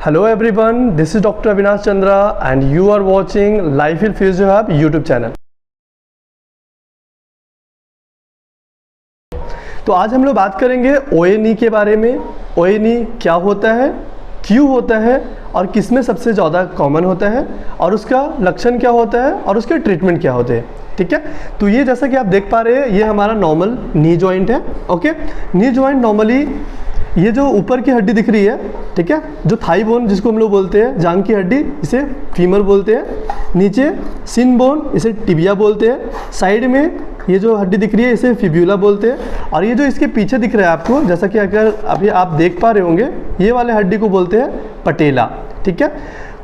Hello everyone, this is Dr. Avinash Chandra and you are watching Life in Physio Hub YouTube channel। तो आज हम लोग बात करेंगे OA-NE के बारे में। OA-NE क्या होता है, क्यों होता है और किसमें सबसे ज़्यादा कॉमन होता है और उसका लक्षण क्या होता है और उसके ट्रीटमेंट क्या होते हैं। ठीक है, तो ये जैसा कि आप देख पा रहे हैं ये हमारा नॉर्मल नी जॉइंट है। ओके, नी जॉइंट नॉर्मली ये जो ऊपर की हड्डी दिख रही है, ठीक है, जो थाई बोन जिसको हम लोग बोलते हैं, जांग की हड्डी, इसे फीमर बोलते हैं। नीचे सिन बोन, इसे टिबिया बोलते हैं। साइड में ये जो हड्डी दिख रही है इसे फिब्यूला बोलते हैं। और ये जो इसके पीछे दिख रहा है आपको, जैसा कि अगर अभी आप देख पा रहे होंगे, ये वाले हड्डी को बोलते हैं पटेला। ठीक है,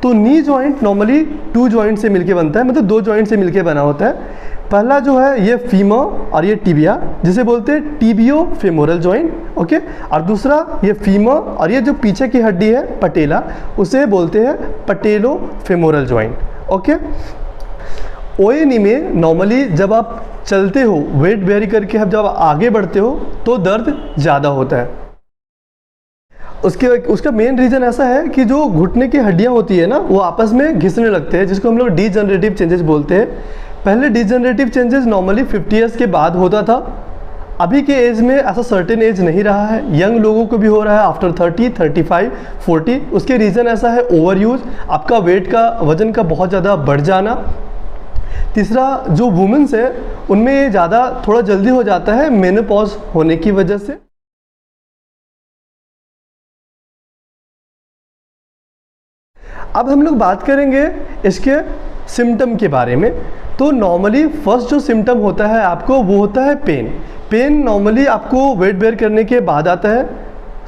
तो नी जॉइंट नॉर्मली 2 जॉइंट से मिलके बनता है, मतलब 2 जॉइंट से मिलके बना होता है। पहला जो है ये फीमर और ये टिबिया, जिसे बोलते हैं टिबियो फेमोरल जॉइंट। ओके, और दूसरा ये फीमर और ये जो पीछे की हड्डी है पटेला, उसे बोलते हैं पटेलो फेमोरल जॉइंट। ओके, OA-NE में नॉर्मली जब आप चलते हो, वेट बेयरिंग करके जब आगे बढ़ते हो तो दर्द ज़्यादा होता है। उसका मेन रीज़न ऐसा है कि जो घुटने की हड्डियाँ होती है ना, वो आपस में घिसने लगते हैं, जिसको हम लोग डीजनरेटिव चेंजेस बोलते हैं। पहले डीजनरेटिव चेंजेस नॉर्मली 50 ईयर्स के बाद होता था। अभी के एज में ऐसा सर्टेन एज नहीं रहा है, यंग लोगों को भी हो रहा है आफ्टर 30, 35, 40। उसके रीज़न ऐसा है ओवर यूज, आपका वेट का वजन का बहुत ज़्यादा बढ़ जाना। तीसरा जो वुमेन्स है उनमें ये ज़्यादा थोड़ा जल्दी हो जाता है मेनोपॉज होने की वजह से। अब हम लोग बात करेंगे इसके सिम्टम के बारे में। तो नॉर्मली फर्स्ट जो सिम्टम होता है आपको, वो होता है पेन। पेन नॉर्मली आपको वेट बेयर करने के बाद आता है,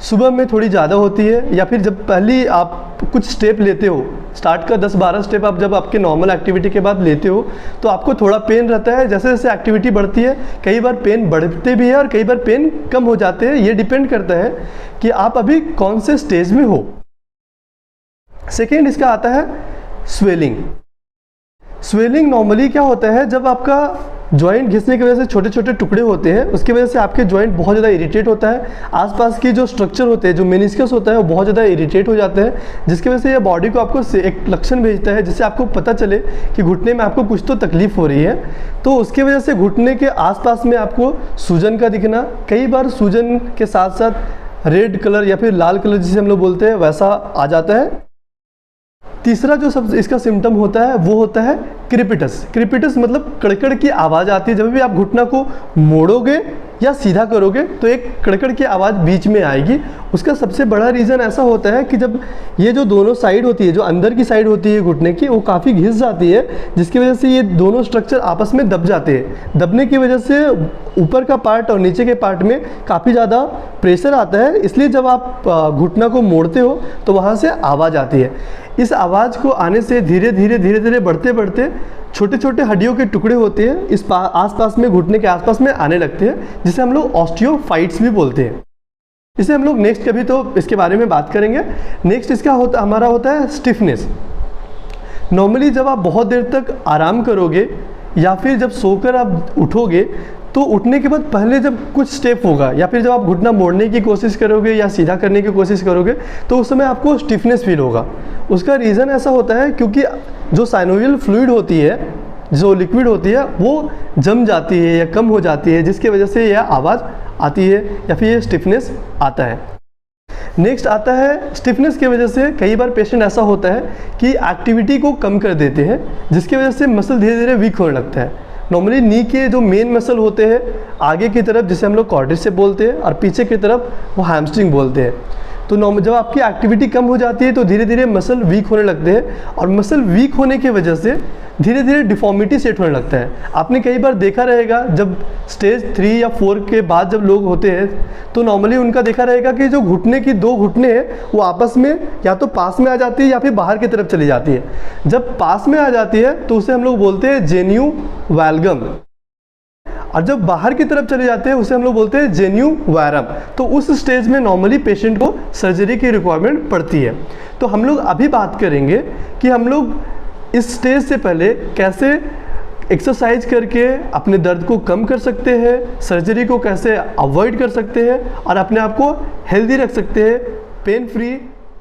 सुबह में थोड़ी ज़्यादा होती है, या फिर जब पहली आप कुछ स्टेप लेते हो, स्टार्ट का 10-12 स्टेप आप जब आपके नॉर्मल एक्टिविटी के बाद लेते हो तो आपको थोड़ा पेन रहता है। जैसे जैसे एक्टिविटी बढ़ती है कई बार पेन बढ़ते भी है और कई बार पेन कम हो जाते हैं। ये डिपेंड करता है कि आप अभी कौन से स्टेज में हो। सेकेंड इसका आता है स्वेलिंग। स्वेलिंग नॉर्मली क्या होता है, जब आपका जॉइंट घिसने की वजह से छोटे छोटे टुकड़े होते हैं, उसकी वजह से आपके जॉइंट बहुत ज़्यादा इरिटेट होता है। आसपास की जो स्ट्रक्चर होते हैं, जो मेनिस्कस होता है, वो बहुत ज़्यादा इरिटेट हो जाते हैं, जिसकी वजह से ये बॉडी को आपको एक लक्षण भेजता है जिससे आपको पता चले कि घुटने में आपको कुछ तो तकलीफ हो रही है। तो उसकी वजह से घुटने के आसपास में आपको सूजन का दिखना, कई बार सूजन के साथ साथ रेड कलर या फिर लाल कलर जिसे हम लोग बोलते हैं वैसा आ जाता है। तीसरा जो सब इसका सिम्टम होता है वो होता है क्रिपिटस। क्रिपिटस मतलब कड़कड़ की आवाज़ आती है। जब भी आप घुटना को मोड़ोगे या सीधा करोगे तो एक कड़कड़ की आवाज़ बीच में आएगी। उसका सबसे बड़ा रीज़न ऐसा होता है कि जब ये जो दोनों साइड होती है, जो अंदर की साइड होती है घुटने की, वो काफ़ी घिस जाती है, जिसकी वजह से ये दोनों स्ट्रक्चर आपस में दब जाते हैं। दबने की वजह से ऊपर का पार्ट और नीचे के पार्ट में काफ़ी ज़्यादा प्रेशर आता है। इसलिए जब आप घुटना को मोड़ते हो तो वहाँ से आवाज़ आती है। इस आवाज़ को आने से धीरे धीरे बढ़ते बढ़ते छोटे छोटे हड्डियों के टुकड़े होते हैं इस आसपास में, घुटने के आसपास में आने लगते हैं, जिसे हम लोग ऑस्टियोफाइट्स भी बोलते हैं। इसे हम लोग नेक्स्ट कभी तो इसके बारे में बात करेंगे। नेक्स्ट इसका हमारा होता है स्टिफनेस। नॉर्मली जब आप बहुत देर तक आराम करोगे या फिर जब सोकर आप उठोगे तो उठने के बाद पहले जब कुछ स्टेप होगा या फिर जब आप घुटना मोड़ने की कोशिश करोगे या सीधा करने की कोशिश करोगे तो उस समय आपको स्टिफनेस फील होगा। उसका रीज़न ऐसा होता है क्योंकि जो साइनोवियल फ्लूइड होती है, जो लिक्विड होती है, वो जम जाती है या कम हो जाती है, जिसकी वजह से यह आवाज़ आती है या फिर ये स्टिफनेस आता है। नेक्स्ट आता है स्टिफनेस की वजह से कई बार पेशेंट ऐसा होता है कि एक्टिविटी को कम कर देते हैं, जिसकी वजह से मसल धीरे धीरे वीक होने लगता है। नॉर्मली नी के जो मेन मसल होते हैं आगे की तरफ, जिसे हम लोग क्वाड्रिसेप्स बोलते हैं, और पीछे की तरफ वो हैमस्ट्रिंग बोलते हैं। तो जब आपकी एक्टिविटी कम हो जाती है तो धीरे धीरे मसल वीक होने लगते हैं, और मसल वीक होने की वजह से धीरे धीरे डिफॉर्मिटी सेट होने लगता है। आपने कई बार देखा रहेगा जब स्टेज 3 या 4 के बाद जब लोग होते हैं तो नॉर्मली उनका देखा रहेगा कि जो घुटने की 2 घुटने हैं वो आपस में या तो पास में आ जाती है या फिर बाहर की तरफ चली जाती है। जब पास में आ जाती है तो उसे हम लोग बोलते हैं जेन्यू वैल्गम, और जब बाहर की तरफ चले जाते हैं उसे हम लोग बोलते हैं जेन्यू वैरम। तो उस स्टेज में नॉर्मली पेशेंट को सर्जरी की रिक्वायरमेंट पड़ती है। तो हम लोग अभी बात करेंगे कि हम लोग इस स्टेज से पहले कैसे एक्सरसाइज करके अपने दर्द को कम कर सकते हैं, सर्जरी को कैसे अवॉइड कर सकते हैं और अपने आप को हेल्दी रख सकते हैं, पेन फ्री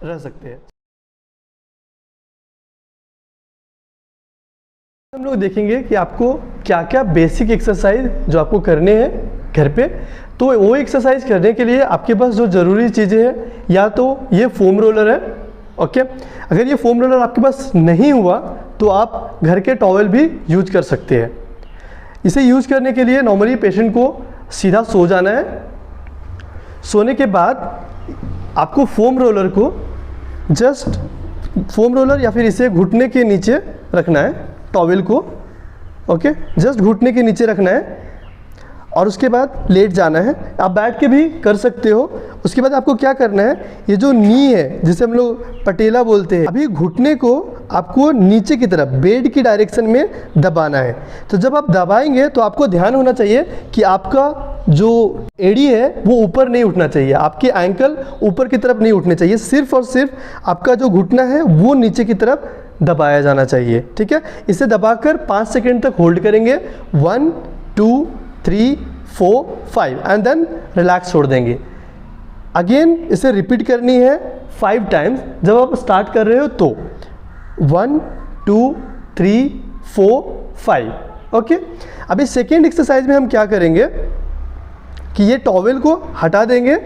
रह सकते हैं। हम लोग देखेंगे कि आपको क्या क्या बेसिक एक्सरसाइज जो आपको करने हैं घर पे। तो वो एक्सरसाइज करने के लिए आपके पास जो ज़रूरी चीज़ें हैं, या तो ये फोम रोलर है, ओके। अगर ये फोम रोलर आपके पास नहीं हुआ तो आप घर के टॉवल भी यूज कर सकते हैं। इसे यूज करने के लिए नॉर्मली पेशेंट को सीधा सो जाना है। सोने के बाद आपको फोम रोलर को जस्ट फोम रोलर या फिर इसे घुटने के नीचे रखना है, टॉवल को, ओके, जस्ट घुटने के नीचे रखना है और उसके बाद लेट जाना है। आप बैठ के भी कर सकते हो। उसके बाद आपको क्या करना है, ये जो नी है जिसे हम लोग पटेला बोलते हैं, अभी घुटने को आपको नीचे की तरफ बेड की डायरेक्शन में दबाना है। तो जब आप दबाएंगे तो आपको ध्यान होना चाहिए कि आपका जो एड़ी है वो ऊपर नहीं उठना चाहिए, आपके एंकल ऊपर की तरफ नहीं उठने चाहिए, सिर्फ और सिर्फ आपका जो घुटना है वो नीचे की तरफ दबाया जाना चाहिए, ठीक है। इसे दबाकर 5 सेकेंड तक होल्ड करेंगे, 1 2 3 4 5 एंड देन रिलैक्स छोड़ देंगे। अगेन इसे रिपीट करनी है 5 टाइम्स। जब आप स्टार्ट कर रहे हो तो 1 2 3 4 5, ओके। अभी सेकेंड एक्सरसाइज में हम क्या करेंगे कि ये टॉवेल को हटा देंगे।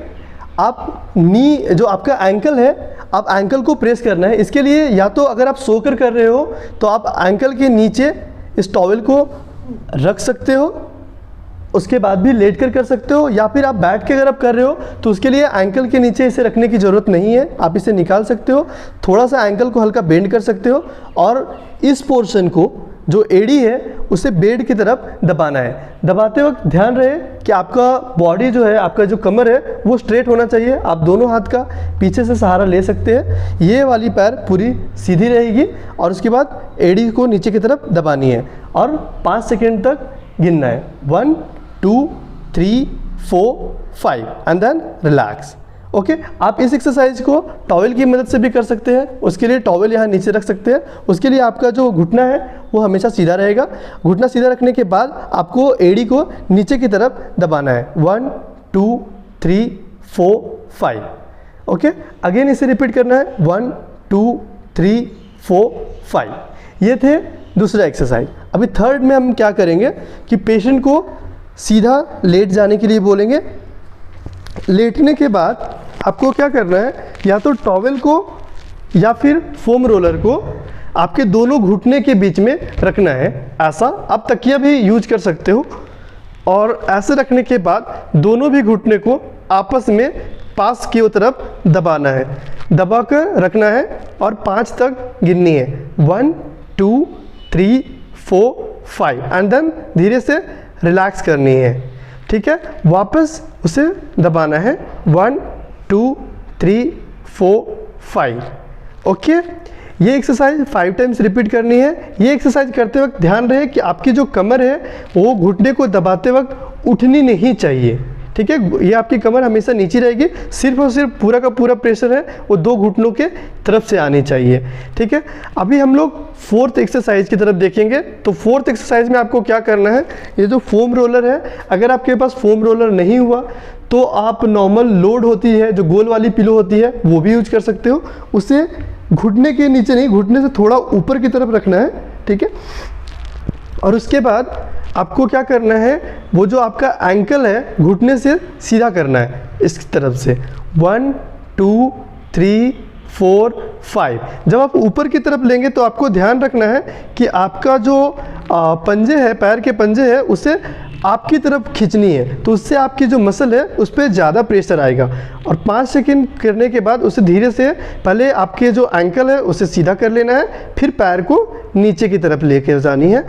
आप नी जो आपका एंकल है, आप एंकल को प्रेस करना है। इसके लिए या तो अगर आप सोकर कर रहे हो तो आप एंकल के नीचे इस टॉवेल को रख सकते हो, उसके बाद भी लेट कर सकते हो, या फिर आप बैठ के अगर आप कर रहे हो तो उसके लिए एंकल के नीचे इसे रखने की ज़रूरत नहीं है, आप इसे निकाल सकते हो। थोड़ा सा एंकल को हल्का बेंड कर सकते हो और इस पोर्शन को जो एड़ी है उसे बेड की तरफ दबाना है। दबाते वक्त ध्यान रहे कि आपका बॉडी जो है, आपका जो कमर है वो स्ट्रेट होना चाहिए। आप दोनों हाथ का पीछे से सहारा ले सकते हैं, ये वाली पैर पूरी सीधी रहेगी और उसके बाद एड़ी को नीचे की तरफ दबानी है और 5 सेकेंड तक गिनना है, 1 2 3 4 5 एंड देन रिलैक्स, ओके। आप इस एक्सरसाइज को टॉवेल की मदद से भी कर सकते हैं। उसके लिए टॉवेल यहाँ नीचे रख सकते हैं। उसके लिए आपका जो घुटना है वो हमेशा सीधा रहेगा। घुटना सीधा रखने के बाद आपको एड़ी को नीचे की तरफ दबाना है, 1 2 3 4 5, ओके। अगेन इसे रिपीट करना है, 1 2 3 4 5। ये थे दूसरा एक्सरसाइज। अभी थर्ड में हम क्या करेंगे कि पेशेंट को सीधा लेट जाने के लिए बोलेंगे। लेटने के बाद आपको क्या करना है, या तो टॉवेल को या फिर फोम रोलर को आपके दोनों घुटने के बीच में रखना है, ऐसा। आप तकिया भी यूज कर सकते हो और ऐसे रखने के बाद दोनों भी घुटने को आपस में पास की तरफ दबाना है, दबाकर रखना है और 5 तक गिननी है, 1 2 3 4 5 एंड देन धीरे से रिलैक्स करनी है, ठीक है। वापस उसे दबाना है, 1 2 3 4 5, ओके। ये एक्सरसाइज 5 टाइम्स रिपीट करनी है। ये एक्सरसाइज करते वक्त ध्यान रहे कि आपकी जो कमर है वो घुटने को दबाते वक्त उठनी नहीं चाहिए, ठीक है। ये आपकी कमर हमेशा नीचे रहेगी, सिर्फ और सिर्फ पूरा का पूरा प्रेशर है वो 2 घुटनों के तरफ से आनी चाहिए, ठीक है। अभी हम लोग फोर्थ एक्सरसाइज की तरफ देखेंगे। तो फोर्थ एक्सरसाइज में आपको क्या करना है, ये जो फोम रोलर है, अगर आपके पास फोम रोलर नहीं हुआ तो आप नॉर्मल लोड होती है जो गोल वाली पिलो होती है वो भी यूज कर सकते हो। उसे घुटने के नीचे नहीं, घुटने से थोड़ा ऊपर की तरफ रखना है, ठीक है। और उसके बाद आपको क्या करना है, वो जो आपका एंकल है घुटने से सीधा करना है इस तरफ से, 1 2 3 4 5। जब आप ऊपर की तरफ लेंगे तो आपको ध्यान रखना है कि आपका जो पंजे है, पैर के पंजे है, उसे आपकी तरफ खींचनी है, तो उससे आपकी जो मसल है उस पर ज़्यादा प्रेशर आएगा। और 5 सेकेंड करने के बाद उसे धीरे से, पहले आपके जो एंकल है उसे सीधा कर लेना है, फिर पैर को नीचे की तरफ लेकर जानी है।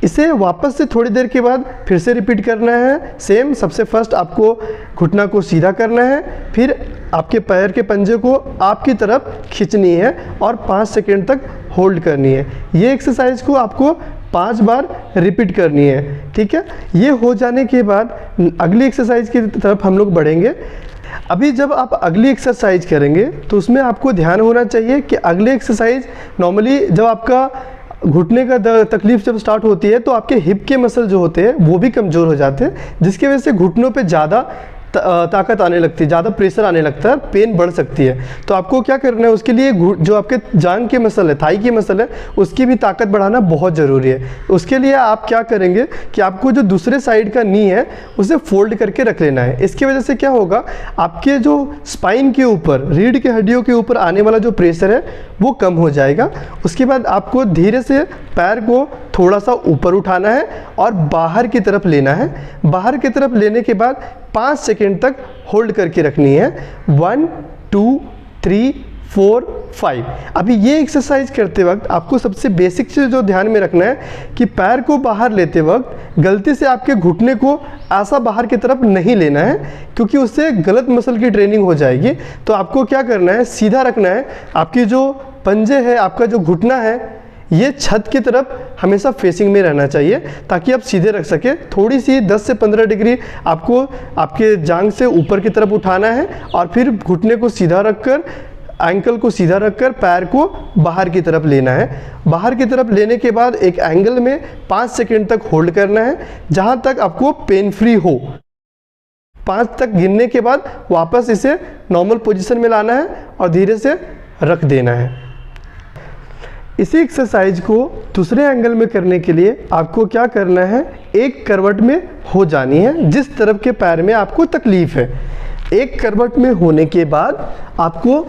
इसे वापस से थोड़ी देर के बाद फिर से रिपीट करना है सेम। सबसे फर्स्ट आपको घुटना को सीधा करना है, फिर आपके पैर के पंजे को आपकी तरफ खींचनी है और 5 सेकेंड तक होल्ड करनी है। ये एक्सरसाइज को आपको 5 बार रिपीट करनी है, ठीक है। ये हो जाने के बाद अगली एक्सरसाइज की तरफ हम लोग बढ़ेंगे। अभी जब आप अगली एक्सरसाइज करेंगे तो उसमें आपको ध्यान होना चाहिए कि अगली एक्सरसाइज नॉर्मली जब आपका घुटने का तकलीफ जब स्टार्ट होती है तो आपके हिप के मसल जो होते हैं वो भी कमज़ोर हो जाते हैं, जिसकी वजह से घुटनों पे ज़्यादा ताकत आने लगती है, ज़्यादा प्रेशर आने लगता है, पेन बढ़ सकती है। तो आपको क्या करना है, उसके लिए जो आपके जांघ के मसल है, थाई की मसल है, उसकी भी ताकत बढ़ाना बहुत ज़रूरी है। उसके लिए आप क्या करेंगे कि आपको जो दूसरे साइड का नी है उसे फोल्ड करके रख लेना है। इसकी वजह से क्या होगा, आपके जो स्पाइन के ऊपर, रीढ़ के हड्डियों के ऊपर आने वाला जो प्रेशर है वो कम हो जाएगा। उसके बाद आपको धीरे से पैर को थोड़ा सा ऊपर उठाना है और बाहर की तरफ लेना है। बाहर की तरफ लेने के बाद 5 सेकेंड तक होल्ड करके रखनी है। 1 2 3 4 5। अभी ये एक्सरसाइज करते वक्त आपको सबसे बेसिक चीज़ जो ध्यान में रखना है कि पैर को बाहर लेते वक्त गलती से आपके घुटने को ऐसा बाहर की तरफ नहीं लेना है, क्योंकि उससे गलत मसल की ट्रेनिंग हो जाएगी। तो आपको क्या करना है, सीधा रखना है। आपकी जो पंजे है, आपका जो घुटना है, ये छत की तरफ हमेशा फेसिंग में रहना चाहिए ताकि आप सीधे रख सके। थोड़ी सी 10 से 15 डिग्री आपको आपके जांघ से ऊपर की तरफ उठाना है और फिर घुटने को सीधा रखकर, एंकल को सीधा रखकर पैर को बाहर की तरफ लेना है। बाहर की तरफ लेने के बाद एक एंगल में 5 सेकेंड तक होल्ड करना है, जहां तक आपको पेन फ्री हो। 5 तक गिनने के बाद वापस इसे नॉर्मल पोजीशन में लाना है और धीरे से रख देना है। इसी एक्सरसाइज को दूसरे एंगल में करने के लिए आपको क्या करना है, एक करवट में हो जानी है जिस तरफ के पैर में आपको तकलीफ है। एक करवट में होने के बाद आपको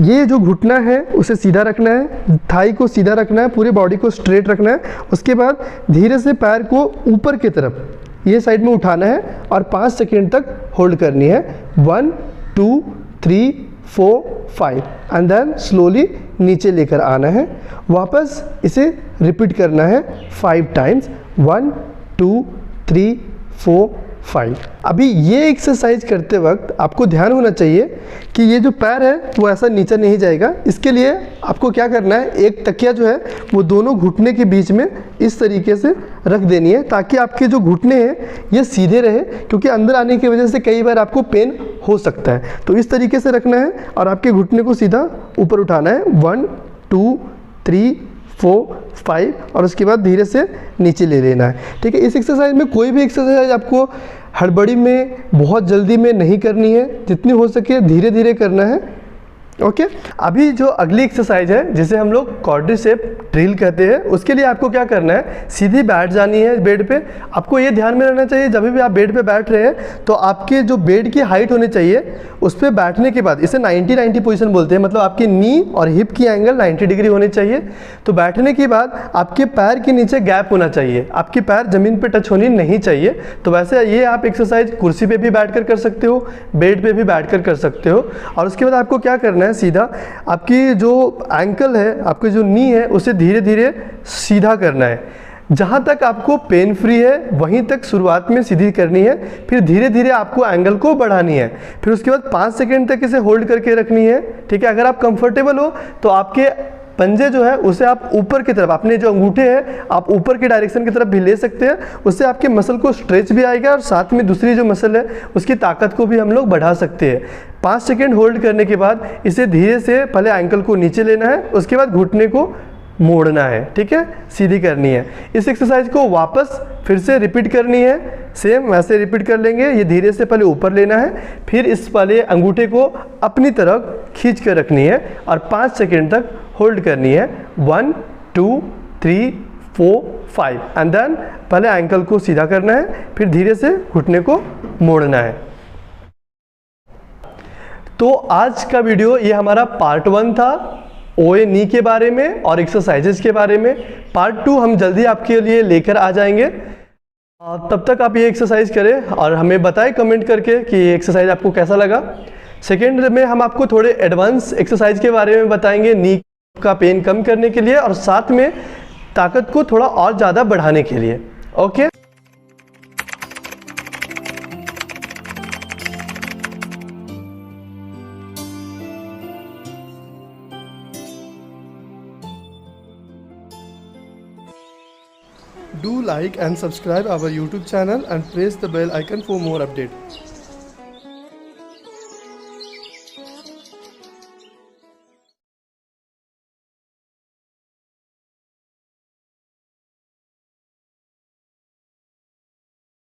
ये जो घुटना है उसे सीधा रखना है, थाई को सीधा रखना है, पूरी बॉडी को स्ट्रेट रखना है। उसके बाद धीरे से पैर को ऊपर की तरफ ये साइड में उठाना है और 5 सेकेंड तक होल्ड करनी है। 1 2 3 4 5 एंड देन स्लोली नीचे लेकर आना है। वापस इसे रिपीट करना है 5 टाइम्स। 1 2 3 4 5। अभी ये एक्सरसाइज करते वक्त आपको ध्यान होना चाहिए कि ये जो पैर है वो ऐसा नीचे नहीं जाएगा। इसके लिए आपको क्या करना है, एक तकिया जो है वो दोनों घुटने के बीच में इस तरीके से रख देनी है ताकि आपके जो घुटने हैं ये सीधे रहे, क्योंकि अंदर आने की वजह से कई बार आपको पेन हो सकता है। तो इस तरीके से रखना है और आपके घुटने को सीधा ऊपर उठाना है। 1 2 3 4 5 और उसके बाद धीरे से नीचे ले लेना है। ठीक है, इस एक्सरसाइज में कोई भी एक्सरसाइज आपको हड़बड़ी में, बहुत जल्दी में नहीं करनी है, जितनी हो सके धीरे धीरे करना है। ओके अभी जो अगली एक्सरसाइज है जिसे हम लोग क्वाड्रिसेप ड्रिल कहते हैं, उसके लिए आपको क्या करना है, सीधी बैठ जानी है बेड पे। आपको ये ध्यान में रहना चाहिए जब भी आप बेड पे बैठ रहे हैं तो आपके जो बेड की हाइट होनी चाहिए उस पर बैठने के बाद, इसे 90-90 पोजीशन बोलते हैं, मतलब आपकी नी और हिप की एंगल 90 डिग्री होनी चाहिए। तो बैठने के बाद आपके पैर के नीचे गैप होना चाहिए, आपके पैर जमीन पे टच होनी नहीं चाहिए। तो वैसे ये आप एक्सरसाइज कुर्सी पे भी बैठ कर सकते हो, बेड पे भी बैठ कर सकते हो। और उसके बाद आपको क्या करना है, सीधा आपकी जो एंकल है, आपकी जो नी है, उसे धीरे धीरे सीधा करना है। जहाँ तक आपको पेन फ्री है वहीं तक शुरुआत में सीधी करनी है, फिर धीरे धीरे आपको एंगल को बढ़ानी है। फिर उसके बाद 5 सेकेंड तक इसे होल्ड करके रखनी है। ठीक है, अगर आप कंफर्टेबल हो तो आपके पंजे जो है उसे आप ऊपर की तरफ, अपने जो अंगूठे हैं आप ऊपर की डायरेक्शन की तरफ भी ले सकते हैं। उससे आपके मसल को स्ट्रेच भी आएगा और साथ में दूसरी जो मसल है उसकी ताकत को भी हम लोग बढ़ा सकते हैं। 5 सेकेंड होल्ड करने के बाद इसे धीरे से पहले एंकल को नीचे लेना है, उसके बाद घुटने को मोड़ना है। ठीक है, सीधी करनी है। इस एक्सरसाइज को वापस फिर से रिपीट करनी है, सेम वैसे रिपीट कर लेंगे। ये धीरे से पहले ऊपर लेना है, फिर इस वाले अंगूठे को अपनी तरफ खींच कर रखनी है और 5 सेकेंड तक होल्ड करनी है। 1 2 3 4 5 एंड देन पहले एंकल को सीधा करना है, फिर धीरे से घुटने को मोड़ना है। तो आज का वीडियो ये हमारा पार्ट 1 था, ओए नी के बारे में और एक्सरसाइजेस के बारे में। पार्ट 2 हम जल्दी आपके लिए लेकर आ जाएंगे। तब तक आप ये एक्सरसाइज करें और हमें बताएं कमेंट करके कि ये एक्सरसाइज आपको कैसा लगा। सेकेंड में हम आपको थोड़े एडवांस एक्सरसाइज के बारे में बताएंगे, नी का पेन कम करने के लिए और साथ में ताकत को थोड़ा और ज़्यादा बढ़ाने के लिए। Okay, do like and subscribe our YouTube channel and press the bell icon for more updates.